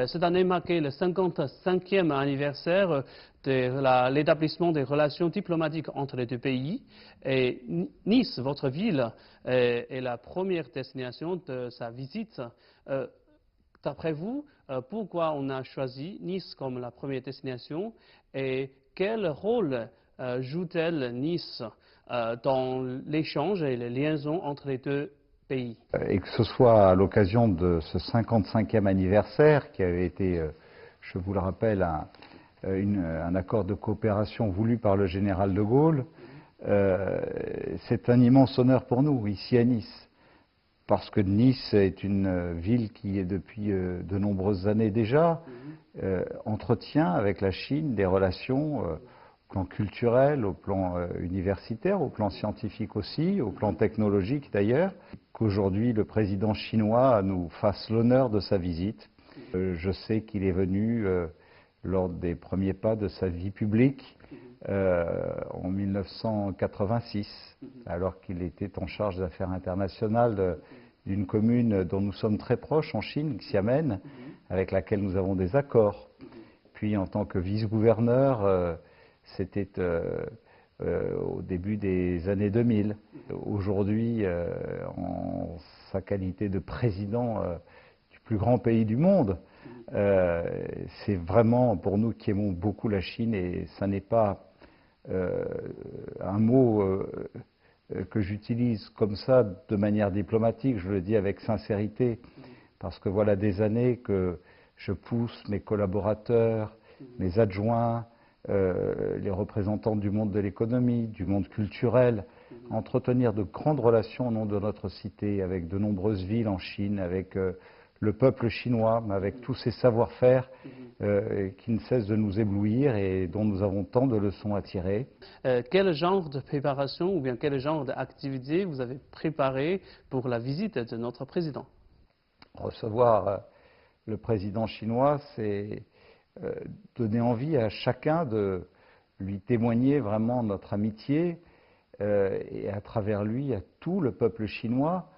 Cette année marquait le 55e anniversaire de l'établissement des relations diplomatiques entre les deux pays. Et Nice, votre ville, est la première destination de sa visite. D'après vous, pourquoi on a choisi Nice comme la première destination et quel rôle joue-t-elle Nice dans l'échange et les liaisons entre les deux pays? Et que ce soit à l'occasion de ce 55e anniversaire qui avait été, je vous le rappelle, un accord de coopération voulu par le général de Gaulle, c'est un immense honneur pour nous, ici à Nice. Parce que Nice est une ville qui, depuis de nombreuses années déjà, entretient avec la Chine des relations au plan culturel, au plan universitaire, au plan scientifique aussi, au plan technologique d'ailleurs. Qu'aujourd'hui le président chinois nous fasse l'honneur de sa visite. Je sais qu'il est venu lors des premiers pas de sa vie publique en 1986, alors qu'il était en charge des affaires internationales d'une commune dont nous sommes très proches en Chine, Xiamen, avec laquelle nous avons des accords. Puis en tant que vice-gouverneur, c'était au début des années 2000. Aujourd'hui, en sa qualité de président du plus grand pays du monde, c'est vraiment pour nous qui aimons beaucoup la Chine, et ça n'est pas un mot que j'utilise comme ça de manière diplomatique, je le dis avec sincérité, parce que voilà des années que je pousse mes collaborateurs, mes adjoints, les représentants du monde de l'économie, du monde culturel, à entretenir de grandes relations au nom de notre cité, avec de nombreuses villes en Chine, avec le peuple chinois, avec tous ces savoir-faire qui ne cessent de nous éblouir et dont nous avons tant de leçons à tirer. Quel genre de préparation ou bien quel genre d'activité vous avez préparé pour la visite de notre président? Recevoir le président chinois, c'est donner envie à chacun de lui témoigner vraiment notre amitié et à travers lui à tout le peuple chinois,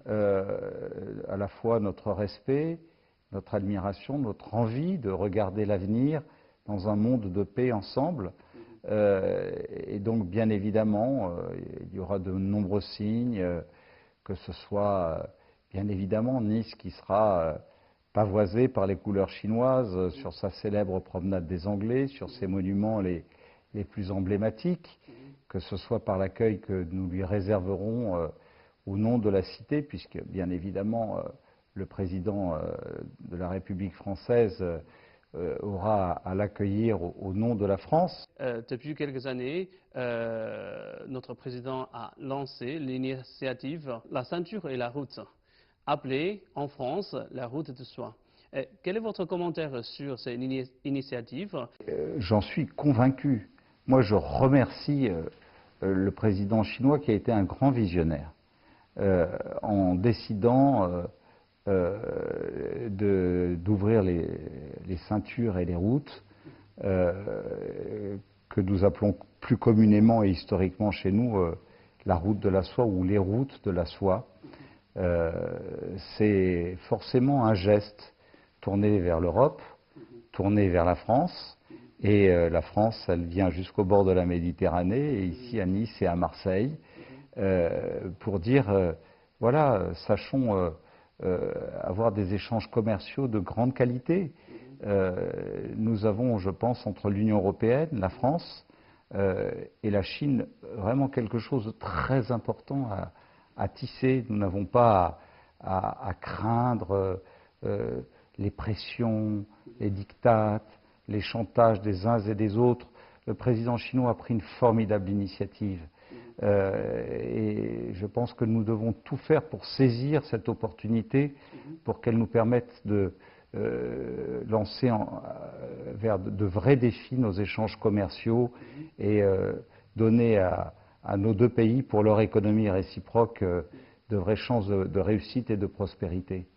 à la fois notre respect, notre admiration, notre envie de regarder l'avenir dans un monde de paix ensemble. Et donc, bien évidemment, il y aura de nombreux signes, que ce soit, bien évidemment, Nice qui sera pavoisée par les couleurs chinoises sur sa célèbre promenade des Anglais, sur ses monuments les plus emblématiques, que ce soit par l'accueil que nous lui réserverons au nom de la cité, puisque, bien évidemment, le président de la République française aura à l'accueillir au nom de la France. Depuis quelques années, notre président a lancé l'initiative La ceinture et la route, appelée en France la route de soie. Quel est votre commentaire sur cette initiative? J'en suis convaincu. Moi, je remercie le président chinois qui a été un grand visionnaire en décidant d'ouvrir les ceintures et les routes que nous appelons plus communément et historiquement chez nous la route de la soie ou les routes de la soie. C'est forcément un geste tourné vers l'Europe, tourné vers la France. Et la France, elle vient jusqu'au bord de la Méditerranée, et ici à Nice et à Marseille, pour dire, voilà, sachons avoir des échanges commerciaux de grande qualité. Nous avons, je pense, entre l'Union européenne, la France et la Chine, vraiment quelque chose de très important à tisser. Nous n'avons pas à craindre les pressions, les diktats, les chantages des uns et des autres. Le président chinois a pris une formidable initiative. Et je pense que nous devons tout faire pour saisir cette opportunité, pour qu'elle nous permette de lancer vers de vrais défis nos échanges commerciaux et donner à nos deux pays, pour leur économie réciproque, de vraies chances de réussite et de prospérité.